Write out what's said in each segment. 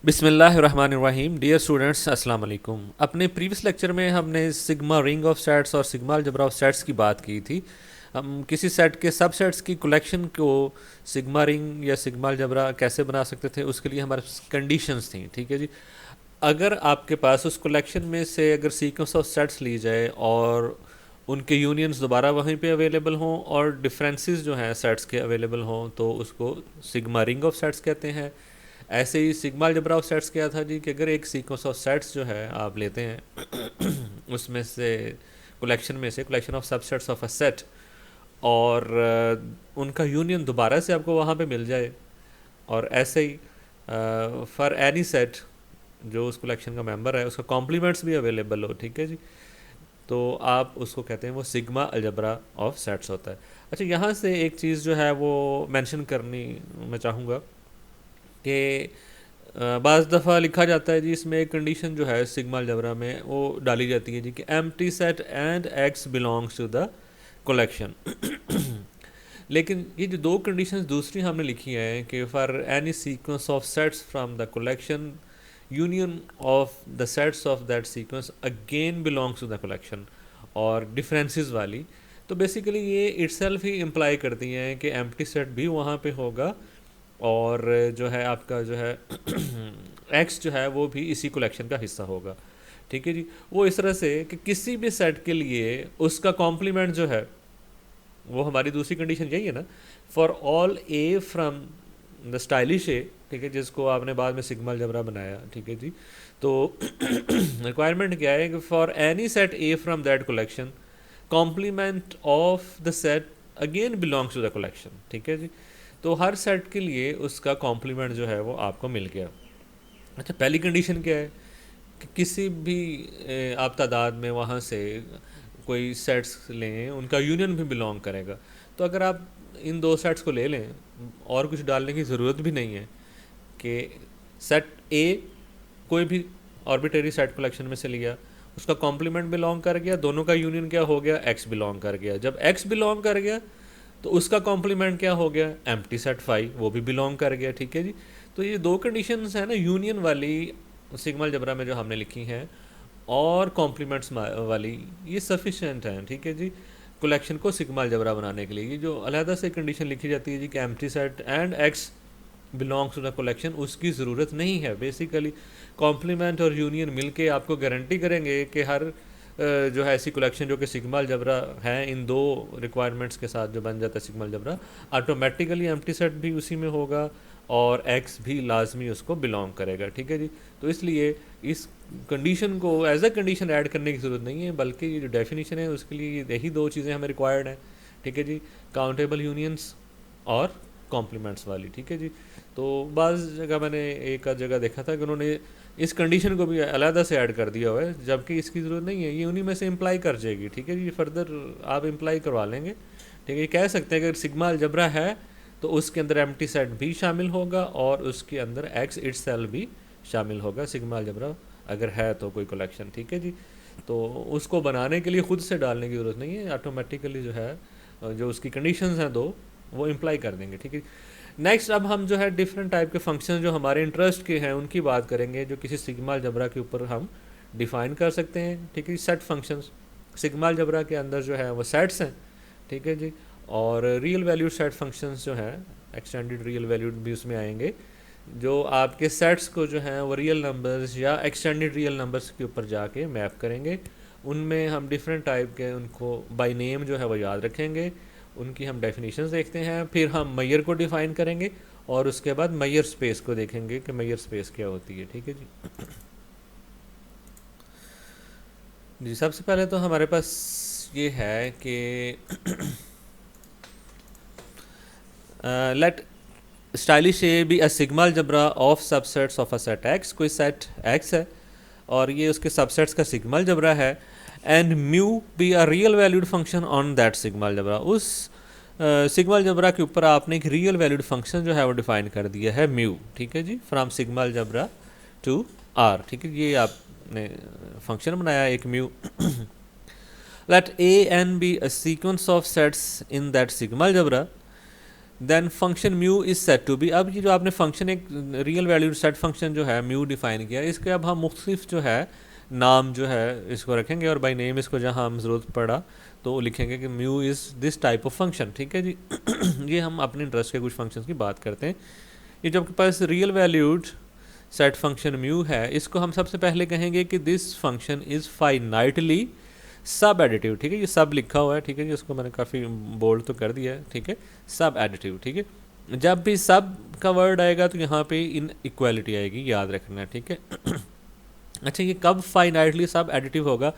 बिस्मिल्लाहिर्रहमानिर्रहीम। Dear students, अस्सलाम वालेकुम। अपने प्रीवियस लेक्चर में हमने सिग्मा रिंग ऑफ सेट्स और सिग्मा अलजेब्रा ऑफ सेट्स की बात की थी। हम किसी सेट के सब सेट्स की कलेक्शन को सिग्मा रिंग या सिग्मा अलजेब्रा कैसे बना सकते थे, उसके लिए हमारे कंडीशंस थी। ठीक है जी। अगर आपके पास उस कलेक्शन में से अगर सीक्वेंस ऑफ सेट्स ली जाए और उनके यूनियंस दोबारा वहीं पे अवेलेबल हों और डिफरेंसेस जो हैं सेट्स के अवेलेबल हों, तो उसको सिग्मा रिंग ऑफ सेट्स कहते हैं। ऐसे ही सिग्मा अलजेब्रा ऑफ सेट्स क्या था जी, कि अगर एक सीक्वेंस ऑफ सेट्स जो है आप लेते हैं उसमें से collection of subsets of a set, और उनका यूनियन दोबारा से आपको वहाँ पे मिल जाए, और ऐसे ही फॉर एनी सेट जो उस कलेक्शन का मेंबर है उसका कॉम्प्लीमेंट्स भी अवेलेबल हो। ठीक है जी। तो आप उसको कहते हैं वो सिग्मा अलजेब्रा ऑफ सेट्स होता है। अच्छा, यहाँ से एक चीज़ जो है वो मेंशन करनी मैं चाहूँगा कि बाज़ दफ़ा लिखा जाता है जी, इसमें एक कंडीशन जो है सिग्मा अलजेब्रा में वो डाली जाती है जी कि empty set and X belongs to the collection. लेकिन ये जो दो कंडीशंस दूसरी हमने लिखी हैं कि for any sequence of sets from the collection, union of the sets of that sequence again belongs to the collection, और डिफरेंसेस वाली, तो बेसिकली ये इटसेल्फ ही इम्प्लाई करती हैं कि एम्प्टी सेट भी वहाँ पे होगा, और जो है आपका जो है एक्स जो है वो भी इसी कलेक्शन का हिस्सा होगा। ठीक है जी। वो इस तरह से कि किसी भी सेट के लिए उसका कॉम्प्लीमेंट जो है वो हमारी दूसरी कंडीशन यही है ना, for all A from the stylish A. ठीक है, जिसको आपने बाद में सिग्मा अलजेब्रा बनाया। ठीक है जी। तो रिक्वायरमेंट क्या है कि for any set A from that collection, complement of the set again belongs to the collection. ठीक है जी। तो हर सेट के लिए उसका कॉम्प्लीमेंट जो है वो आपको मिल गया। अच्छा, पहली कंडीशन क्या है कि किसी भी आप तादाद में वहाँ से कोई सेट्स लें, उनका यूनियन भी बिलोंग करेगा। तो अगर आप इन दो सेट्स को ले लें, और कुछ डालने की ज़रूरत भी नहीं है कि सेट ए कोई भी आर्बिट्रेरी सेट कलेक्शन में से लिया, उसका कॉम्प्लीमेंट बिलोंग कर गया, दोनों का यूनियन क्या हो गया, एक्स बिलोंग कर गया। जब एक्स बिलोंग कर गया तो उसका कॉम्प्लीमेंट क्या हो गया, एम्प्टी सेट फाई, वो भी बिलोंग कर गया। ठीक है जी। तो ये दो कंडीशंस है ना यूनियन वाली सिग्मा अलजेब्रा में जो हमने लिखी हैं, और कॉम्प्लीमेंट्स वाली, ये सफिशेंट हैं। ठीक है जी, कलेक्शन को सिग्मा अलजेब्रा बनाने के लिए। ये जो अलहदा से कंडीशन लिखी जाती है जी कि empty set and X belongs to the collection, उसकी ज़रूरत नहीं है। बेसिकली कॉम्प्लीमेंट और यूनियन मिलके आपको गारंटी करेंगे कि हर जो है ऐसी कलेक्शन जो कि सिग्मा अलजेब्रा है, इन दो रिक्वायरमेंट्स के साथ जो बन जाता है sigma algebra, automatically empty set भी उसी में होगा और एक्स भी लाजमी उसको बिलोंग करेगा। ठीक है जी। तो इसलिए इस कंडीशन को एज अ कंडीशन ऐड करने की ज़रूरत नहीं है, बल्कि ये जो डेफिनेशन है उसके लिए यही दो चीज़ें हमें रिक्वायर्ड हैं। ठीक है जी, काउंटेबल यूनियंस और कॉम्प्लीमेंट्स वाली। ठीक है जी। तो बाज़ जगह मैंने एक आध जगह देखा था कि उन्होंने इस कंडीशन को भी अलहदा से ऐड कर दिया हुआ है, जबकि इसकी ज़रूरत नहीं है, ये उन्हीं में से इम्प्लाई कर जाएगी। ठीक है जी, फर्दर आप इम्प्लाई करवा लेंगे। ठीक है, ये कह सकते हैं कि अगर सिग्मा अलजेब्रा है तो उसके अंदर एम्प्टी सेट भी शामिल होगा और उसके अंदर एक्स इटसेल्फ भी शामिल होगा, सिग्मा अलजेब्रा अगर है तो कोई कलेक्शन। ठीक है जी। तो उसको बनाने के लिए ख़ुद से डालने की ज़रूरत नहीं है, ऑटोमेटिकली जो है जो उसकी कंडीशंस हैं दो, वो इम्प्लाई कर देंगे। ठीक है। नेक्स्ट, अब हम जो है डिफरेंट टाइप के फंक्शन जो हमारे इंटरेस्ट के हैं उनकी बात करेंगे, जो किसी सिग्मा अलजेब्रा के ऊपर हम डिफ़ाइन कर सकते हैं। ठीक है, सेट फंक्शंस सिग्मा अलजेब्रा के अंदर जो है वो सेट्स हैं। ठीक है जी। और रियल वैल्यूड सेट फंक्शंस जो हैं, एक्सटेंडेड रियल वैल्यूड भी उसमें आएंगे, जो आपके सेट्स को जो है वो रियल नंबर्स या एक्सटेंडेड रियल नंबर्स के ऊपर जाके मैप करेंगे। उनमें हम डिफरेंट टाइप के उनको बाय नेम जो है वो याद रखेंगे, उनकी हम डेफिनेशंस देखते हैं, फिर हम मैयर को डिफ़ाइन करेंगे, और उसके बाद मैयर स्पेस को देखेंगे कि मैयर स्पेस क्या होती है। ठीक है जी। जी, सबसे पहले तो हमारे पास ये है कि let stylish A be a sigma algebra of subsets of a set X. कोई सेट एक्स है और ये उसके सबसेट्स का सिग्मा अलजेब्रा है, and mu be a real valued function on that sigma algebra. उस सिग्मा अलजेब्रा के ऊपर आपने एक रियल वैल्यूड फंक्शन जो है वो डिफाइन कर दिया है, म्यू। ठीक है जी, from sigma algebra to R. ठीक है, ये आपने फंक्शन बनाया एक mu. Let A N be a sequence of sets in that sigma algebra, then function mu is set to be. अब ये जो आपने फंक्शन एक रियल वैल्यू सेट फंक्शन जो है म्यू डिफाइन किया, इसके अब हम मुख्तलिफ जो है नाम जो है इसको रखेंगे, और बाई नेम इसको जहाँ हम ज़रूरत पड़ा तो लिखेंगे कि mu is this type of function, ठीक है जी। ये हम अपने इंटरेस्ट के कुछ फंक्शन की बात करते हैं। ये जो आपके पास real valued set function mu है, इसको हम सबसे पहले कहेंगे कि this function is finitely subadditive, ठीक है। ये सब लिखा हुआ है, ठीक है जी, इसको मैंने काफ़ी बोल्ड तो कर दिया है, ठीक है। सब एडिटिव, ठीक है। जब भी सब का वर्ड आएगा तो यहाँ पे इन इक्वालिटी आएगी, याद रखना है, ठीक है। अच्छा, ये कब फाइनाइटली सब एडिटिव होगा?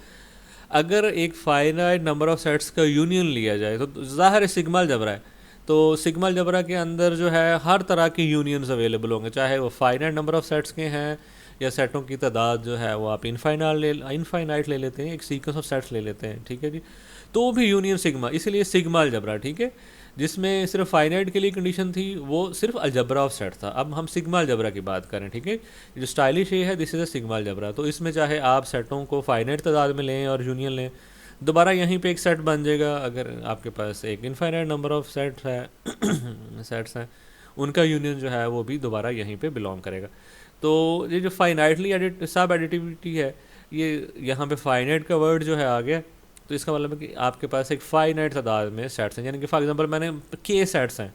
अगर एक फाइनाइट नंबर ऑफ सेट्स का यूनियन लिया जाए तो ज़ाहिर है सिग्मा अलजबरा है, तो सिग्मा अलजबरा के अंदर जो है हर तरह के यूनियंस अवेलेबल होंगे, चाहे वो फाइनाइट नंबर ऑफ सेट्स के हैं या सेटों की तादाद जो है वो आप इनफाइनाइट ले लेते हैं, एक सीक्वेंस ऑफ सेट्स ले लेते हैं, ठीक है जी, तो भी यूनियन सिग्मा, इसीलिए सिग्मा अलजबरा, ठीक है। जिसमें सिर्फ फाइनाइट के लिए कंडीशन थी वो सिर्फ अलजबरा ऑफ सेट था। अब हम सिग्मा अलजबरा की बात करें, ठीक है। जो स्टाइलिश ये है this is a sigma algebra, तो इसमें चाहे आप सेटों को फाइनाइट तादाद में लें और यूनियन लें, दोबारा यहीं पे एक सेट बन जाएगा। अगर आपके पास एक इनफाइनाइट नंबर ऑफ सेट्स है सेट्स हैं, उनका यूनियन जो है वो भी दोबारा यहीं पे बिलोंग करेगा। तो ये जो फाइनाइटली सब एडिटिविटी है, ये यहाँ पे फाइनाइट का वर्ड जो है आ गया, तो इसका मतलब है कि आपके पास एक फाइनाइट तादाद में सेट्स हैं, यानी कि फॉर एग्जांपल मैंने के सेट्स हैं,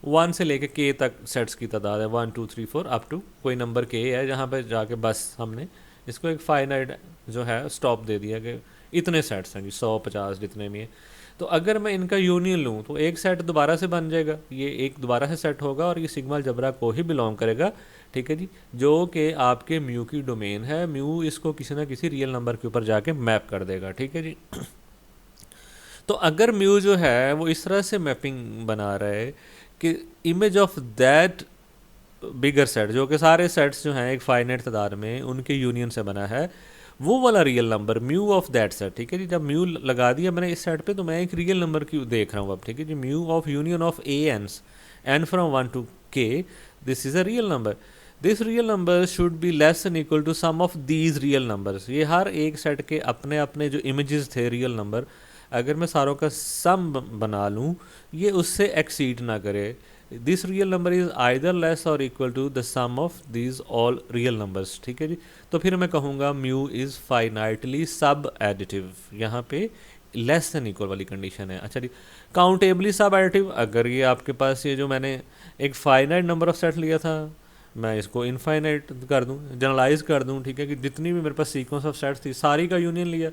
1 से लेके के तक सेट्स की तादाद है, 1 2 3 4 अप टू कोई नंबर के है, जहाँ पे जाके बस हमने इसको एक फाइनाइट जो है स्टॉप दे दिया कि इतने सेट्स हैं जी, 100 50 जितने भी हैं। तो अगर मैं इनका यूनियन लूँ तो एक सेट दोबारा से बन जाएगा, ये एक दोबारा से सेट होगा और ये सिग्मा अलजबरा को ही बिलोंग करेगा, ठीक है जी, जो कि आपके म्यू की डोमेन है। म्यू इसको किसी ना किसी रियल नंबर के ऊपर जाके मैप कर देगा, ठीक है जी। तो अगर म्यू जो है वो इस तरह से मैपिंग बना रहा है कि image of that bigger set, जो कि सारे सेट्स जो हैं एक फाइनाइट तादाद में उनके यूनियन से बना है, वो वाला real number mu of that set, ठीक है जी। जब म्यू लगा दिया मैंने इस सेट पे तो मैं एक रियल नंबर की देख रहा हूँ अब, ठीक है जी। Mu of union of A ns N from 1 to K, this is a real number. This real number should be less and equal to sum of these real numbers. ये हर एक सेट के अपने अपने जो इमेजेस थे real number, अगर मैं सारों का सम बना लूँ, ये उससे एक्सीड ना करे। This real number is either less or equal to the sum of these all real numbers, ठीक है जी। तो फिर मैं कहूँगा mu is finitely subadditive, यहाँ पे लेस देन इक्वल वाली कंडीशन है। अच्छा जी, काउंटेबली सब एडिटिव, अगर ये आपके पास ये जो मैंने एक फाइनाइट नंबर ऑफ सेट लिया था, मैं इसको इनफाइनाइट कर दूँ, जनरलाइज कर दूँ, ठीक है, कि जितनी भी मेरे पास सीक्वेंस ऑफ सेट्स थी सारी का यूनियन लिया।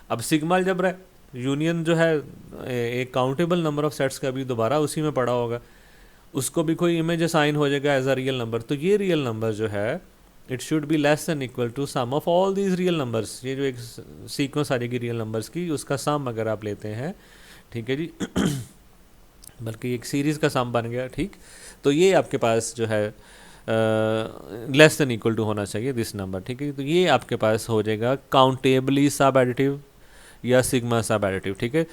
अब सिग्मा अलजबरा यूनियन जो है एक काउंटेबल नंबर ऑफ सेट्स का भी दोबारा उसी में पड़ा होगा, उसको भी कोई इमेज असाइन हो जाएगा एज अ रियल नंबर। तो ये रियल नंबर जो है it should be less than equal to sum of all these real numbers. ये जो एक सीक्वेंस आ जाएगी रियल नंबर्स की, उसका सम अगर आप लेते हैं, ठीक है जी, बल्कि एक सीरीज़ का सम बन गया, ठीक। तो ये आपके पास जो है लेस देन इक्वल टू होना चाहिए दिस नंबर, ठीक है। तो ये आपके पास हो जाएगा काउंटेबली सब एडिटिव या सिग्मा सब एडिटिव, ठीक है।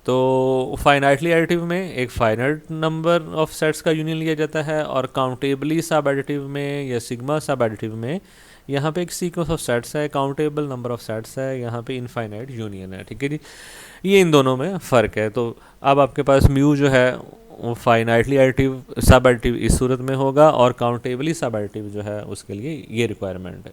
तो फाइनाइटली एडिटिव में एक फाइनाइट नंबर ऑफ सेट्स का यूनियन लिया जाता है, और काउंटेबली सब एडिटिव में या सिग्मा सब एडिटिव में यहाँ पे एक सीक्वेंस ऑफ सेट्स है, काउंटेबल नंबर ऑफ सेट्स है, यहाँ पे इनफाइनाइट यूनियन है, ठीक है जी। ये इन दोनों में फ़र्क है। तो अब आपके पास म्यू जो है वो फाइनाइटली एडिटिव सब एडिटिव इस सूरत में होगा, और काउंटेबली सब एडिटिव जो है उसके लिए ये रिक्वायरमेंट है।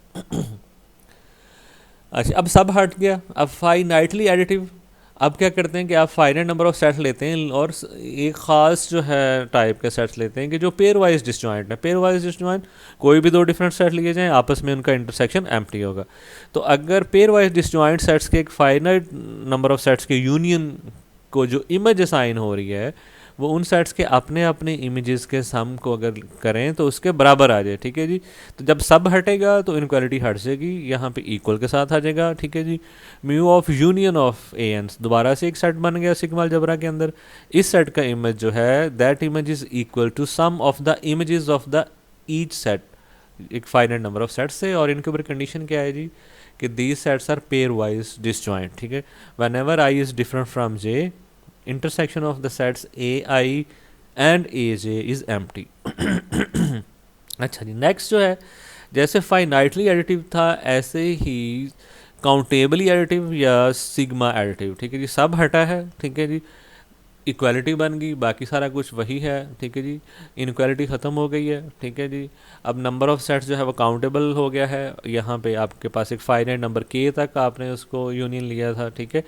अच्छा, अब सब हट गया, अब फाइनाइटली एडिटिव। अब क्या करते हैं कि आप फाइनाइट नंबर ऑफ सेट्स लेते हैं और एक ख़ास जो है टाइप के सेट्स लेते हैं कि जो पेयर वाइज डिसजॉइंट है। पेयर वाइज डिसजॉइंट, कोई भी दो डिफरेंट सेट लिए जाएं, आपस में उनका इंटरसेक्शन एम्प्टी होगा। तो अगर पेयर वाइज डिसजॉइंट सेट्स के एक फाइनाइट नंबर ऑफ सेट्स के यूनियन को जो इमेज असाइन हो रही है वो उन सेट्स के अपने अपने इमेजेस के सम को अगर करें तो उसके बराबर आ जाए, ठीक है जी। तो जब सब हटेगा तो इनक्वालिटी हट जाएगी, यहाँ पे इक्वल के साथ आ जाएगा, ठीक है जी। Mu of union of A N, दोबारा से एक सेट बन गया सिग्मा अलजबरा के अंदर। इस सेट का इमेज जो है that image is equal to sum of the images of the each set, एक फाइनाइट नंबर ऑफ सेट्स से। और इनके ऊपर कंडीशन क्या है जी कि these sets are pairwise disjoint, ठीक है। Whenever I is different from J, intersection of the sets AI and AJ is empty। अच्छा जी, नेक्स्ट जो है जैसे फाइनाइटली एडिटिव था ऐसे ही काउंटेबली एडिटिव या सिग्मा एडिटिव, ठीक है जी। सब हटा है, ठीक है जी। इक्वालिटी बन गई, बाकी सारा कुछ वही है, ठीक है जी। इनक्वालिटी ख़त्म हो गई है, ठीक है जी। अब नंबर ऑफ़ सेट्स जो है वो काउंटेबल हो गया है। यहाँ पे आपके पास एक फाइनाइट नंबर के तक आपने उसको यूनियन लिया था, ठीक है।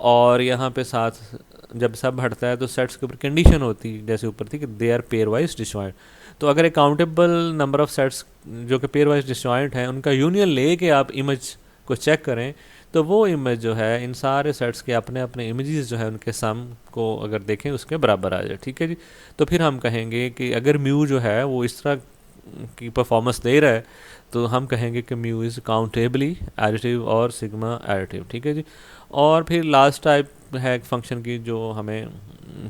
और यहाँ पे साथ जब सब हटता है तो सेट्स के ऊपर कंडीशन होती है जैसे ऊपर थी कि they are pairwise disjoint. तो अगर एक काउंटेबल नंबर ऑफ सेट्स जो कि पेयर वाइज डिस्जॉइंट हैं उनका यूनियन लेके आप इमेज को चेक करें, तो वो इमेज जो है इन सारे सेट्स के अपने अपने इमेजेस जो है उनके सम को अगर देखें उसके बराबर आ जाए, ठीक है जी। तो फिर हम कहेंगे कि अगर म्यू जो है वो इस तरह की परफॉर्मेंस दे रहा है तो हम कहेंगे कि म्यू इज़ काउंटेबली एडिटिव और सिग्मा एडिटिव, ठीक है जी। और फिर लास्ट टाइप है एक फंक्शन की जो हमें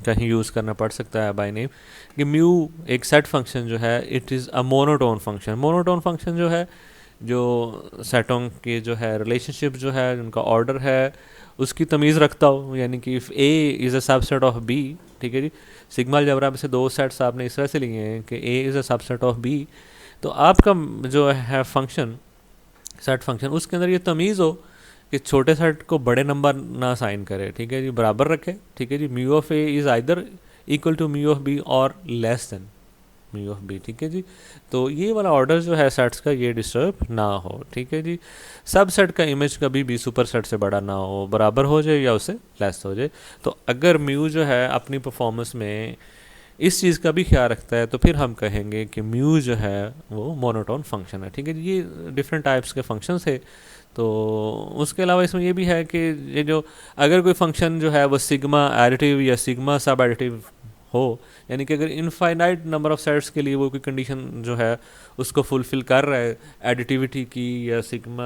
कहीं यूज़ करना पड़ सकता है बाय नेम, कि म्यू एक सेट फंक्शन जो है it is a monotone function. Monotone function जो है जो सेटों के जो है रिलेशनशिप जो है उनका ऑर्डर है उसकी तमीज़ रखता हो, यानी कि if A is a subset of B, ठीक है जी। सिग्मा अलजेब्रा में से दो सेट्स आपने इस तरह से लिए हैं कि A is a subset of B, तो आपका जो है फंक्शन सेट फंक्शन उसके अंदर ये तमीज़ हो कि छोटे सेट को बड़े नंबर ना साइन करे, ठीक है जी, बराबर रखे, ठीक है जी। Mu of A is either equal to mu of B or less than mu of B, ठीक है जी। तो ये वाला ऑर्डर जो है सेट्स का ये डिस्टर्ब ना हो, ठीक है जी। सब सेट का इमेज कभी भी सुपर सेट से बड़ा ना हो, बराबर हो जाए या उससे लेस हो जाए। तो अगर म्यू जो है अपनी परफॉर्मेंस में इस चीज़ का भी ख्याल रखता है तो फिर हम कहेंगे कि म्यू जो है वो मोनोटोन फंक्शन है, ठीक है जी। ये डिफरेंट टाइप्स के फंक्शंस है। तो उसके अलावा इसमें ये भी है कि ये जो अगर कोई फंक्शन जो है वो सिग्मा एडिटिव या सिग्मा सब एडिटिव हो, यानी कि अगर इनफाइनाइट नंबर ऑफ सेट्स के लिए वो कोई कंडीशन जो है उसको फुलफिल कर रहा है एडिटिविटी की या सिग्मा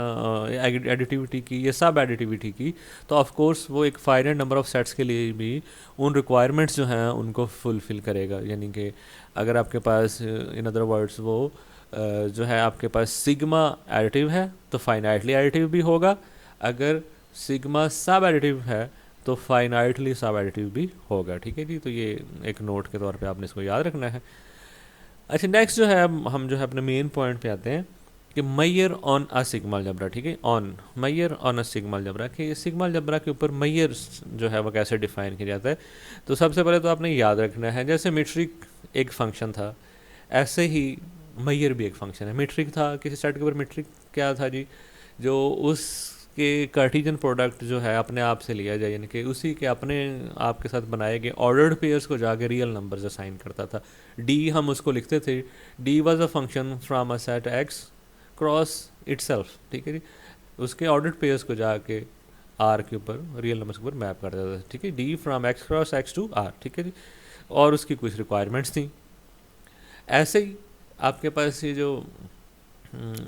एडिटिविटी की या सब एडिटिविटी की, तो ऑफ कोर्स वो एक फाइनाइट नंबर ऑफ सेट्स के लिए भी उन रिक्वायरमेंट्स जो हैं उनको फुलफिल करेगा। यानी कि अगर आपके पास इन अदर वर्ड्स वो जो है आपके पास सिग्मा एडिटिव है तो फाइनाइटली एडिटिव भी होगा, अगर सिग्मा सब एडिटिव है तो फाइनाइटली सब एडिटिव भी होगा, ठीक है जी। तो ये एक नोट के तौर पे आपने इसको याद रखना है। अच्छा, नेक्स्ट जो है हम जो है अपने मेन पॉइंट पे आते हैं कि measure on a sigma algebra, ठीक है। On measure on a sigma algebra, कि सिग्मा अलजेब्रा के ऊपर मैयर जो है वो कैसे डिफाइन किया जाता है। तो सबसे पहले तो आपने याद रखना है जैसे मीट्रिक एक फंक्शन था ऐसे ही मैयर भी एक फंक्शन है। मीट्रिक था किसी सेट के ऊपर, मीट्रिक क्या था जी, जो उसके कार्टेशियन प्रोडक्ट जो है अपने आप से लिया जाए, यानी कि उसी के अपने आप के साथ बनाए गए ऑर्डर्ड पेयर्स को जाके रियल नंबर्स असाइन करता था। डी हम उसको लिखते थे, D was a function from a set x cross itself, ठीक है जी। उसके ऑर्डर्ड पेयर्स को जाके आर के ऊपर रियल नंबर्स के ऊपर मैप कर देता था, ठीक है। D from X cross X to R, ठीक है जी। और उसकी कुछ रिक्वायरमेंट्स थी। ऐसे ही आपके पास ये जो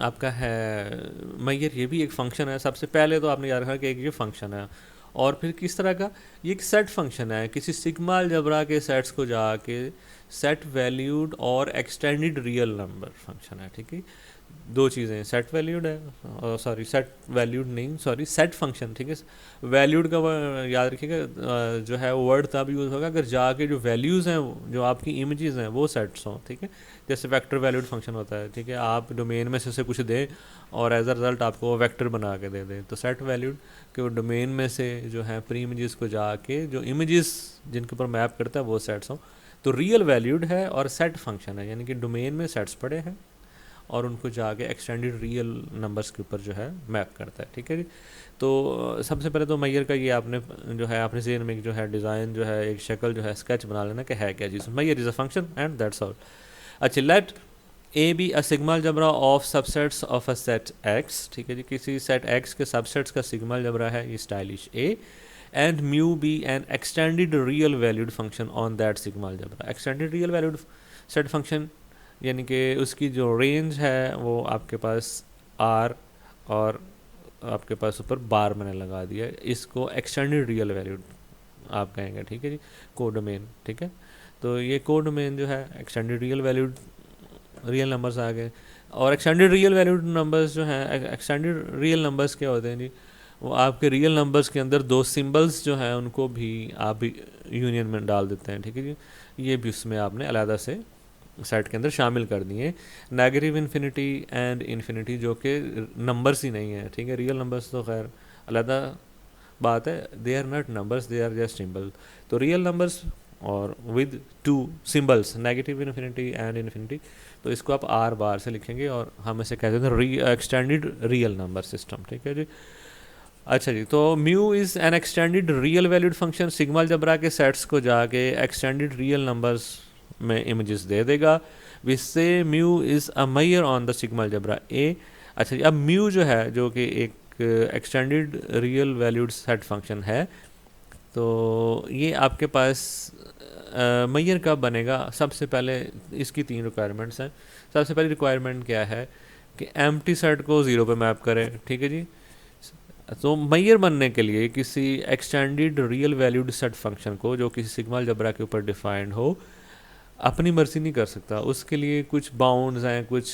आपका है मैयर, ये भी एक फंक्शन है। सबसे पहले तो आपने याद रखा कि एक ये फंक्शन है, और फिर किस तरह का ये एक सेट फंक्शन है, किसी सिग्मा अलजेब्रा के सेट्स को जाके सेट वैल्यूड और एक्सटेंडेड रियल नंबर फंक्शन है, ठीक है। दो चीज़ें, सेट वैल्यूड है, सॉरी सेट वैल्यूड नहीं, सॉरी सेट फंक्शन, ठीक है। वैल्यूड का याद रखिएगा जो है वर्ड तब यूज़ होगा अगर जाके जो वैल्यूज़ हैं जो आपकी इमेजेस हैं वो सेट्स हों, ठीक है। जैसे वेक्टर वैल्यूड फंक्शन होता है, ठीक है। आप डोमेन में से उसे कुछ दें और एज अ रिज़ल्ट आपको वो वेक्टर बना के दे दें, तो सेट वैल्यूड कि वो डोमेन में से जो है प्री इमेजेस को जाके जो इमेजेस जिनके ऊपर मैप करता है वो सेट्स हों। तो रियल वैल्यूड है और सेट फंक्शन है, यानी कि डोमेन में सेट्स पड़े हैं और उनको जाके एक्सटेंडेड रियल नंबर्स के ऊपर जो है मैप करता है, ठीक है जी। तो सबसे पहले तो मैयर का ये आपने जो है अपने ज़हन में जो है डिज़ाइन जो है एक शक्ल जो है स्केच बना लेना कि है क्या चीज़। Measure is a function and that's all. अच्छा, let A be a sigma algebra of subsets of a set X, ठीक है जी। किसी सेट एक्स के सबसेट्स का सिग्मा अलजेब्रा है ये stylish A, and mu be an extended real valued function on that sigma algebra. Extended real valued set function यानी कि उसकी जो रेंज है वो आपके पास आर और आपके पास ऊपर बार मैंने लगा दिया, इसको एक्सटेंडेड रियल वैल्यूड आप कहेंगे, ठीक है जी। कोडोमेन, ठीक है। तो ये कोडोमेन जो है extended real valued real numbers आ गए। और एक्सटेंडेड रियल वैल्यूड नंबर्स जो हैं, एक्सटेंडेड रियल नंबर्स क्या होते हैं जी, वो आपके रियल नंबर्स के अंदर दो सिंबल्स जो हैं उनको भी आप यूनियन में डाल देते हैं, ठीक है जी। ये भी उसमें आपने अलहदा से सेट के अंदर शामिल कर दिए। नेगेटिव इन्फिनिटी एंड इन्फिनिटी जो कि नंबर्स ही नहीं है, ठीक है। रियल नंबर्स तो खैर अलहदा बात है, they are not numbers, they are just symbol. तो रियल नंबर्स और with two symbols, negative infinity and infinity, तो इसको आप आर बार से लिखेंगे और हम इसे कहते हैं एक्सटेंडेड रियल नंबर सिस्टम। ठीक है जी। अच्छा जी, तो mu is an extended real valued function, sigma algebra के सेट्स को जाके एक्सटेंडेड रियल नंबर्स में इमेजेस दे देगा। We say mu is a measure on the sigma algebra A. अच्छा जी, अब म्यू जो है, जो कि एक extended real valued set function है, तो ये आपके पास मैयर कब बनेगा? सबसे पहले इसकी 3 रिक्वायरमेंट्स हैं। सबसे पहली रिक्वायरमेंट क्या है कि एम्प्टी सेट को 0 पे मैप करें। ठीक है जी। तो मैयर बनने के लिए किसी extended real valued set function को, जो किसी सिग्मा अलजबरा के ऊपर डिफाइंड हो, अपनी मर्जी नहीं कर सकता। उसके लिए कुछ बाउंड्स हैं, कुछ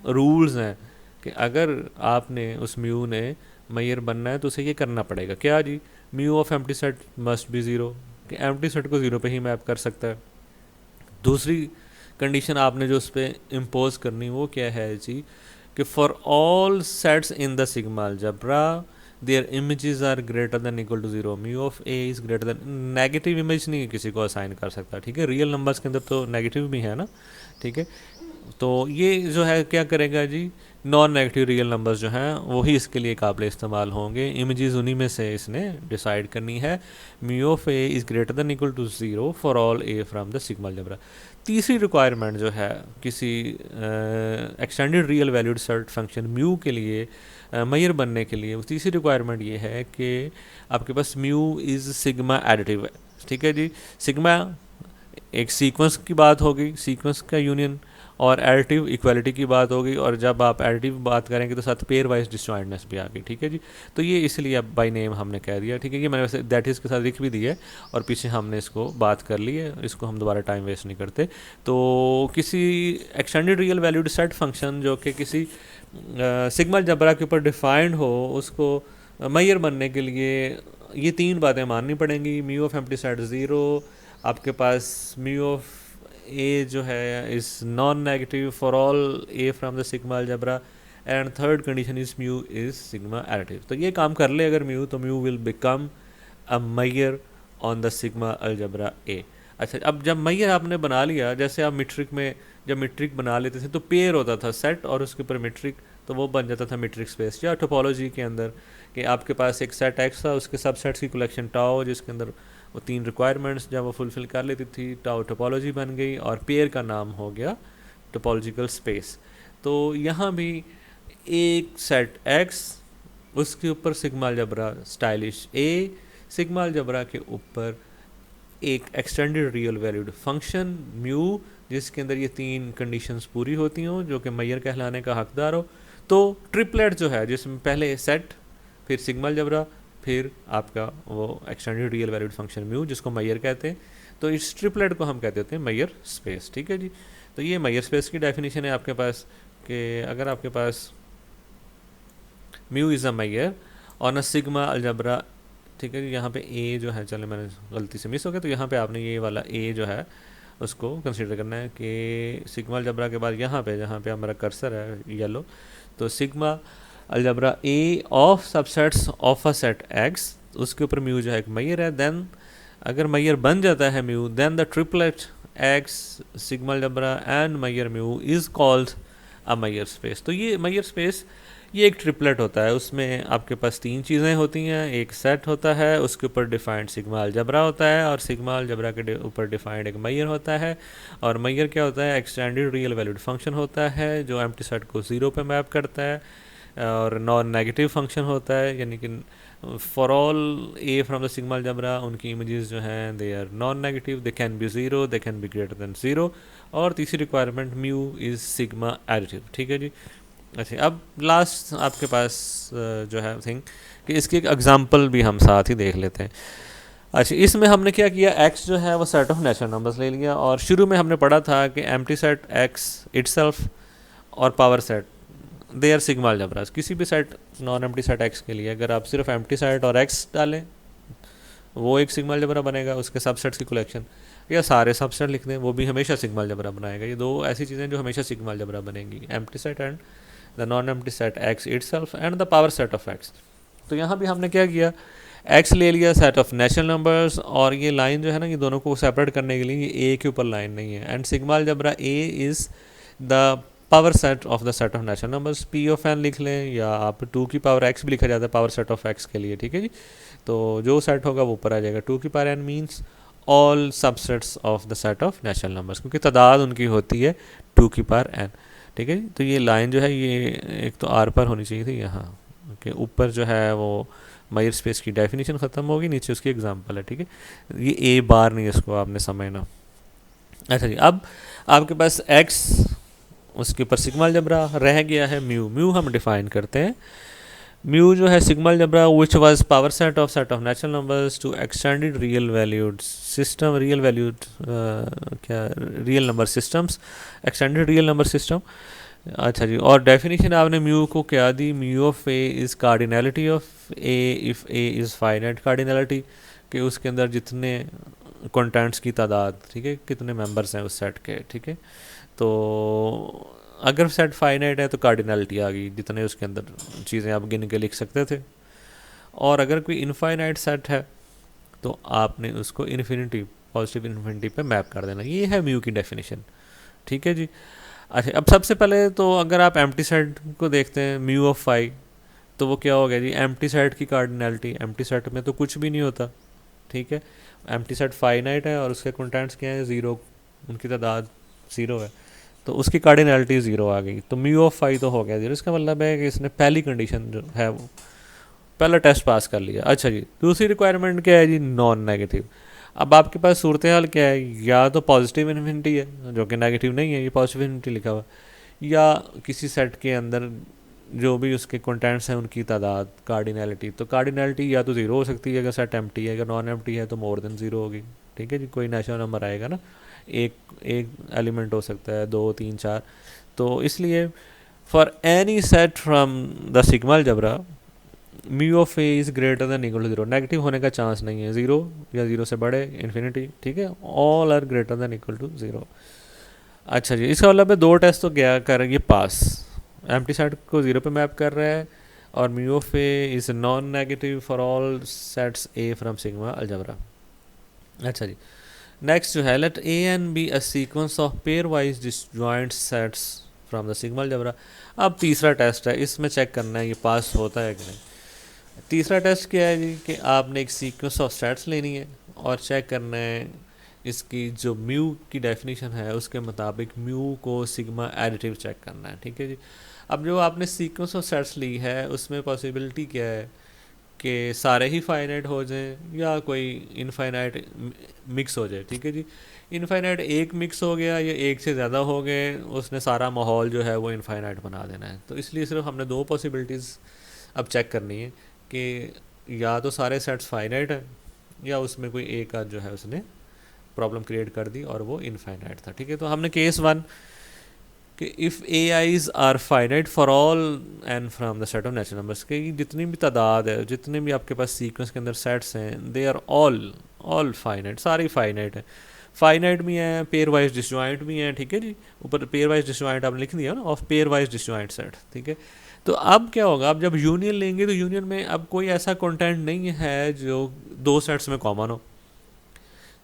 रूल्स हैं कि अगर आपने उस म्यू ने मैयर बनना है तो उसे ये करना पड़ेगा। क्या जी? Mu of empty set must be 0, कि एम्प्टी सेट को 0 पे ही मैप कर सकता है। दूसरी कंडीशन आपने जो उस पर इम्पोज करनी वो क्या है जी, कि for all sets in the sigma algebra their images are greater than equal to 0, mu of A is greater than. नेगेटिव इमेज नहीं किसी को असाइन कर सकता। ठीक है, रियल नंबर्स के अंदर तो नेगेटिव भी है ना। ठीक है, तो ये जो है क्या करेगा जी, नॉन नेगेटिव रियल नंबर्स जो हैं वही इसके लिए काबिल इस्तेमाल होंगे। इमेजेस उन्हीं में से इसने डिसाइड करनी है। Mu of A is greater than equal to 0 for all A from the sigma algebra. तीसरी रिक्वायरमेंट जो है किसी extended real valued set function mu के लिए मैयर बनने के लिए, तीसरी रिक्वायरमेंट ये है कि आपके पास म्यू इज़ सिग्मा एडिटिव है। ठीक है जी। सिग्मा एक सीक्वेंस की बात होगी, सीक्वेंस का यूनियन, और एडिटिव इक्वालिटी की बात होगी, और जब आप एडिटिव बात करेंगे तो साथ पेयर वाइज डिसजॉइंटनेस भी आ गई। ठीक है जी। तो ये इसलिए अब बाय नेम हमने कह दिया। ठीक है, ये मैंने वैसे दैट इज़ के साथ लिख भी दिया है और पीछे हमने इसको बात कर ली है, इसको हम दोबारा टाइम वेस्ट नहीं करते। तो किसी extended real valued set function जो कि किसी सिग्मा अलजबरा के ऊपर डिफाइंड हो, उसको मैयर बनने के लिए ये 3 बातें माननी पड़ेंगी। म्यू ऑफ एम्प्टी सेट 0, आपके पास म्यू ऑफ ए जो है is non negative for all A from the sigma algebra, and third condition is mu is sigma additive. तो ये काम कर ले अगर म्यू, तो mu will become a measure on the sigma algebra A. अच्छा, अब जब मैयर आपने बना लिया, जैसे आप मीट्रिक में जब मीट्रिक बना लेते थे तो पेयर होता था सेट और उसके ऊपर मीट्रिक, तो वो बन जाता था मीट्रिक स्पेस। या टोपोलॉजी के अंदर कि आपके पास एक सेट एक्स था, उसके सब सेट्स की कलेक्शन टाओ, जिसके अंदर वो 3 रिक्वायरमेंट्स जब वो फुलफिल कर लेती थी, टाओ टोपोलॉजी बन गई और पेयर का नाम हो गया टोपोलॉजिकल स्पेस। तो यहाँ भी एक सेट एक्स, उसके ऊपर सिग्मा अलजबरा स्टाइलिश ए, सिग्मा अलजबरा के ऊपर एक extended real valued function mu, जिसके अंदर ये 3 कंडीशंस पूरी होती हों, जो कि मैयर कहलाने का हकदार हो। तो ट्रिपलेट जो है, जिसमें पहले सेट, फिर सिग्मा अलजबरा, फिर आपका वो extended real valued function mu, जिसको मैयर कहते हैं। तो इस ट्रिपलेट को हम कहते हैं मैयर स्पेस। ठीक है जी। तो ये मैयर स्पेस की डेफिनेशन है आपके पास, कि अगर आपके पास mu is a measure on a sigma algebra. ठीक है जी। यहाँ पे ए जो है, चले मैंने गलती से मिस हो गया, तो यहाँ पे आपने ये वाला ए जो है उसको कंसीडर करना है कि सिग्मा अलजबरा के बाद यहाँ पे, जहाँ पे हमारा कर्सर है येलो, तो sigma algebra A of subsets of a set x, उसके ऊपर म्यू जो है एक मैयर है। देन अगर मैयर बन जाता है mu, then the triplet X sigma algebra and measure mu is called a measure space. तो ये मैयर स्पेस ये एक ट्रिपलेट होता है, उसमें आपके पास 3 चीज़ें होती हैं। एक सेट होता है, उसके ऊपर डिफाइंड सिग्मा अलजबरा होता है, और सिग्मा अलजबरा के ऊपर डिफाइंड एक मैयर होता है। और मैयर क्या होता है? एक्सटेंडेड रियल वैल्यूड फंक्शन होता है जो एम्प्टी सेट को 0 पे मैप करता है, और नॉन नेगेटिव फंक्शन होता है, यानी कि for all A from the sigma algebra उनकी इमेजेस जो हैं they are non negative, they can be 0, they can be greater than 0। और तीसरी requirement mu is sigma additive. ठीक है जी। अच्छा, अब लास्ट आपके पास जो है थिंग कि इसकी एक एग्जांपल भी हम साथ ही देख लेते हैं। अच्छा, इसमें हमने क्या किया, x जो है वो सेट ऑफ नेचुरल नंबर्स ले लिया, और शुरू में हमने पढ़ा था कि एम्प्टी सेट x इटसेल्फ और power set they are sigma algebras. किसी भी set non empty set x के लिए अगर आप सिर्फ एम्प्टी सेट और x डालें, वो एक सिग्मा अलजबरा बनेगा, उसके सबसेट्स की कलेक्शन, या सारे सबसेट लिख दें, वो भी हमेशा सिग्मा अलजबरा बनाएगा। ये 2 ऐसी चीज़ें जो हमेशा सिग्मा अलजबरा बनेंगी, empty set and the non empty set x itself and the power set of x। तो यहाँ भी हमने क्या किया, एक्स ले लिया सेट ऑफ नेचुरल नंबर्स, और ये लाइन जो है ना, ये दोनों को सेपरेट करने के लिए ये ए के ऊपर लाइन नहीं है। And sigma algebra A is the power set of the set of natural numbers, P of N लिख लें, या आप टू की पावर एक्स भी लिखा जाता है पावर सेट ऑफ एक्स के लिए, ठीक है जी। तो जो सेट होगा वो ऊपर आ जाएगा। टू की power N means all subsets of the set of natural numbers, क्योंकि तादाद उनकी होती है टू की पावर एन, ठीक है जी। तो ये लाइन जो है ये एक तो आर पर होनी चाहिए थी यहाँ के ऊपर, जो है वो मायर स्पेस की डेफिनेशन ख़त्म होगी, नीचे उसकी एग्जांपल है, ठीक है। ये ए बार नहीं है, इसको आपने समझना। अच्छा जी, अब आपके पास एक्स, उसके ऊपर सिग्मा अलजेब्रा रह गया है म्यू। म्यू हम डिफाइन करते हैं। म्यू जो है sigma algebra which was power set of natural numbers to extended real valued system, real valued क्या, real number systems, extended real number system. अच्छा जी, और डेफिनेशन आपने म्यू को क्या दी? Mu of A is cardinality of A if A is finite cardinality, कि उसके अंदर जितने कंटेंट्स की तादाद, ठीक है, कितने मेंबर्स हैं उस सेट के, ठीक है। तो अगर सेट फाइनाइट है तो कार्डिनलिटी आ गई, जितने उसके अंदर चीज़ें आप गिन के लिख सकते थे। और अगर कोई इनफाइनाइट सेट है तो आपने उसको इन्फिनिटी, पॉजिटिव इन्फिनिटी पे मैप कर देना। ये है म्यू की डेफिनेशन, ठीक है जी। अच्छा, अब सबसे पहले तो अगर आप एम्प्टी सेट को देखते हैं, म्यू ऑफ फाई, तो वो क्या हो गया जी? एम्प्टी सेट की कार्डिनलिटी। एम्प्टी सेट में तो कुछ भी नहीं होता, ठीक है। एम्प्टी सेट फाइनाइट है और उसके कंटेंट्स क्या है? ज़ीरो, उनकी तादाद ज़ीरो है, तो उसकी कार्डिनलिटी ज़ीरो आ गई। तो म्यू ऑफ फाई तो हो गया ज़ीरो। इसका मतलब है कि इसने पहली कंडीशन जो है वो पहला टेस्ट पास कर लिया। अच्छा जी, दूसरी रिक्वायरमेंट क्या है जी? Non negative. अब आपके पास सूरत हाल क्या है? या तो पॉजिटिव इन्फिनिटी है, जो कि नेगेटिव नहीं है, ये पॉजिटिव इन्फिनिटी लिखा हुआ, या किसी सेट के अंदर जो भी उसके कंटेंट्स हैं उनकी तादाद, कार्डिनलिटी। तो कार्डिनलिटी या तो ज़ीरो हो सकती है अगर सेट एम्प्टी है, अगर नॉन एम्प्टी है तो मोर देन ज़ीरो होगी, ठीक है जी। कोई नेचुरल नंबर आएगा ना, एक एक एलिमेंट हो सकता है, दो, तीन, चार। तो इसलिए for any set from the sigma algebra mu of A is greater than equal to zero. Negative होने का चांस नहीं है, ज़ीरो या ज़ीरो से बड़े, इन्फिनिटी, ठीक है। All are greater than equal to zero. अच्छा जी, इसका मतलब है दो टेस्ट तो क्या कर ये पास, एम्प्टी सेट को ज़ीरो पे मैप कर रहा है, और mu of A is non negative for all sets A from sigma algebra. अच्छा जी, नेक्स्ट जो है, let A N be a sequence of pairwise disjoint sets from the sigma algebra. अब तीसरा टेस्ट है, इसमें चेक करना है ये पास होता है कि नहीं। तीसरा टेस्ट क्या है जी? कि आपने एक सीक्वेंस ऑफ सेट्स लेनी है और चेक करना है इसकी जो म्यू की डेफिनेशन है उसके मुताबिक म्यू को सिग्मा एडिटिव चेक करना है, ठीक है जी। अब जो आपने सीक्वेंस ऑफ सेट्स ली है उसमें पॉसिबिलिटी क्या है कि सारे ही फाइनाइट हो जाएं या कोई इनफाइनाइट मिक्स हो जाए, ठीक है जी। इनफाइनाइट एक मिक्स हो गया या एक से ज़्यादा हो गए, उसने सारा माहौल जो है वो इनफाइनाइट बना देना है। तो इसलिए सिर्फ हमने दो पॉसिबिलिटीज़ अब चेक करनी है कि या तो सारे सेट्स फाइनाइट हैं या उसमें कोई एक आध जो है उसने प्रॉब्लम क्रिएट कर दी और वो इनफाइनाइट था, ठीक है। तो हमने केस वन कि if A i's are finite for all N from the set of natural numbers, के जितनी भी तादाद है, जितने भी आपके पास सीक्वेंस के अंदर सेट्स हैं, दे आर ऑल फाइनाइट, सारी फाइनाइट है। फाइनाइट भी हैं, पेयर वाइज डिसजॉइंट भी हैं, ठीक है जी। ऊपर पेयर वाइज डिसजॉइंट आपने लिख दिया ना, of pairwise disjoint set, ठीक है। तो अब क्या होगा? अब जब यूनियन लेंगे तो यूनियन में अब कोई ऐसा कंटेंट नहीं है जो दो सेट्स में कॉमन हो।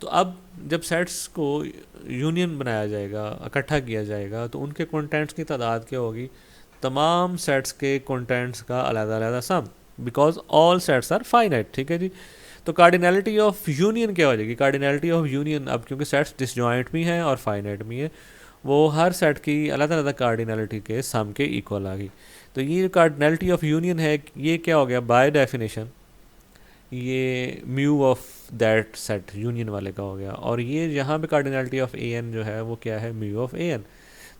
तो अब जब सेट्स को यूनियन बनाया जाएगा, इकट्ठा किया जाएगा, तो उनके कंटेंट्स की तादाद क्या होगी? तमाम सेट्स के कंटेंट्स का अलग-अलग sum, because all sets are finite, ठीक है जी। तो कार्डिनलिटी ऑफ यूनियन क्या हो जाएगी? कार्डिनलिटी ऑफ यूनियन, अब क्योंकि सेट्स डिसजॉइंट भी हैं और फाइनाइट भी है, वो हर सेट की अलग अलग कार्डिनलिटी के सम के इक्वल आ गई। तो ये कार्डिनलिटी ऑफ यूनियन है, ये क्या हो गया? बाय डेफिनेशन ये mu of that set union वाले का हो गया। और ये यहाँ पे कार्डिनलिटी ऑफ ए एन जो है वो क्या है? Mu of A N.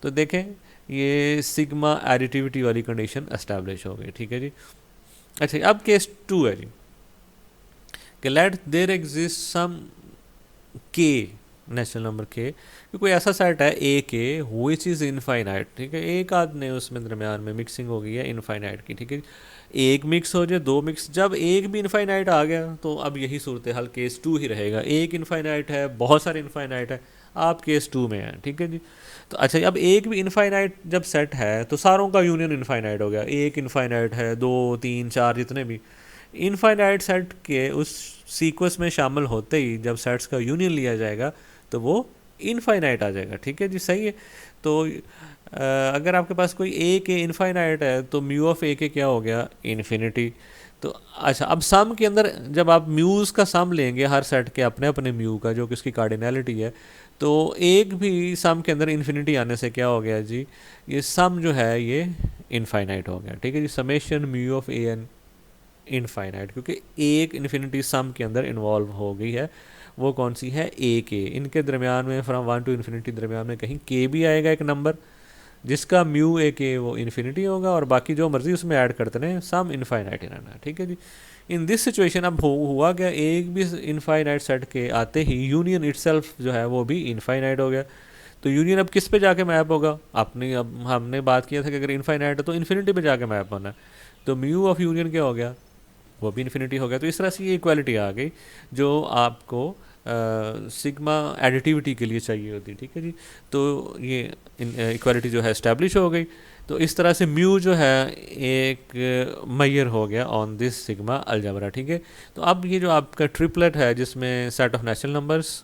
तो देखें ये सिग्मा एडिटिविटी वाली कंडीशन एस्टैब्लिश हो गई, ठीक है जी। अच्छा, अब केस टू है जी कि लेट देयर एग्जिस्ट सम के नेचुरल नंबर के, कि कोई ऐसा सेट है ए के विच इज़ इनफाइनाइट, ठीक है। एक आदमी उसमें दरमियान में मिक्सिंग हो गई है इनफाइनाइट की, ठीक है। एक मिक्स हो जाए, दो मिक्स, जब एक भी इनफाइनाइट आ गया तो अब यही सूरत हाल केस टू ही रहेगा। एक इनफाइनाइट है, बहुत सारे इनफाइनाइट है, आप केस टू में हैं, ठीक है जी। तो अच्छा, अब एक भी इनफाइनाइट जब सेट है तो सारों का यूनियन इनफाइनाइट हो गया। एक इनफाइनाइट है, दो, तीन, चार, जितने भी इनफाइनाइट सेट के उस सीक्वेंस में शामिल होते ही जब सेट्स का यूनियन लिया जाएगा तो वो इनफाइनाइट आ जाएगा। ठीक है जी, सही है। तो अगर आपके पास कोई ए के इनफाइनाइट है तो म्यू ऑफ ए के क्या हो गया, इन्फिनिटी। तो अच्छा, अब सम के अंदर जब आप म्यूज़ का सम लेंगे हर सेट के अपने अपने म्यू का जो कि इसकी कार्डिनैलिटी है, तो एक भी सम के अंदर इन्फिनिटी आने से क्या हो गया जी, ये सम जो है ये इनफाइनाइट हो गया। ठीक है जी, summation mu of A N infinite, क्योंकि एक इन्फिनिटी सम के अंदर इन्वॉल्व हो गई है। वो कौन सी है, ए के। इनके दरमियान में फ्रॉम 1 टू इन्फिनिटी दरमियान में कहीं के भी आएगा एक नंबर जिसका म्यू ए के वो इन्फिनिटी होगा, और बाकी जो मर्जी उसमें ऐड करते हैं सम इनफाइनाइट ही रहना। ठीक है जी। इन दिस सिचुएशन अब हुआ क्या, एक भी इनफाइनाइट सेट के आते ही यूनियन इटसेल्फ जो है वो भी इनफाइनाइट हो गया। तो यूनियन अब किस पे जाके मैप होगा, अपनी अब हमने बात किया था कि अगर इनफाइनाइट है तो इन्फिनिटी पे जाके मैप होना है। तो म्यू ऑफ यूनियन क्या हो गया, वो भी इन्फिनिटी हो गया। तो इस तरह से ये इक्वालिटी आ गई जो आपको सिग्मा एडिटिविटी के लिए चाहिए होती। ठीक है जी। तो ये इक्वालिटी जो है इस्टेब्लिश हो गई। तो इस तरह से म्यू जो है एक मैयर हो गया ऑन दिस सिग्मा अलजबरा। ठीक है। तो अब ये जो आपका ट्रिपलेट है जिसमें सेट ऑफ नेचुरल नंबर्स,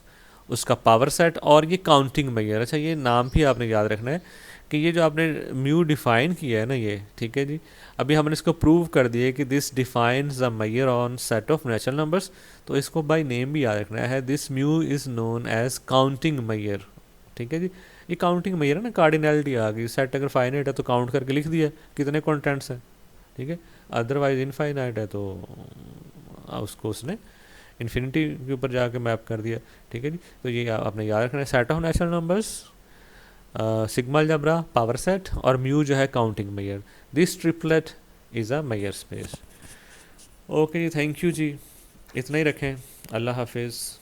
उसका पावर सेट और ये काउंटिंग मैयर। अच्छा, ये नाम भी आपने याद रखना है कि ये जो आपने म्यू डिफ़ाइन किया है ना ये, ठीक है जी, अभी हमने इसको प्रूव कर दिया कि this defines the measure on set of natural numbers. तो इसको बाय नेम भी याद रखना है, this mu is known as counting measure. ठीक है जी। ये काउंटिंग मैयर है ना, कार्डिनैलिटी आ गई, सेट अगर फाइनाइट है तो काउंट करके लिख दिया कितने कंटेंट्स हैं। ठीक है। अदरवाइज इनफाइनाइट है तो उसको उसने इन्फिनिटी के ऊपर जाके मैप कर दिया। ठीक है जी। तो ये आपने याद रखना है, set of natural numbers, sigma algebra, power set और म्यू जो है counting measure. This triplet is a measure space. Okay जी, थैंक यू जी, इतना ही रखें। अल्लाह हाफिज़।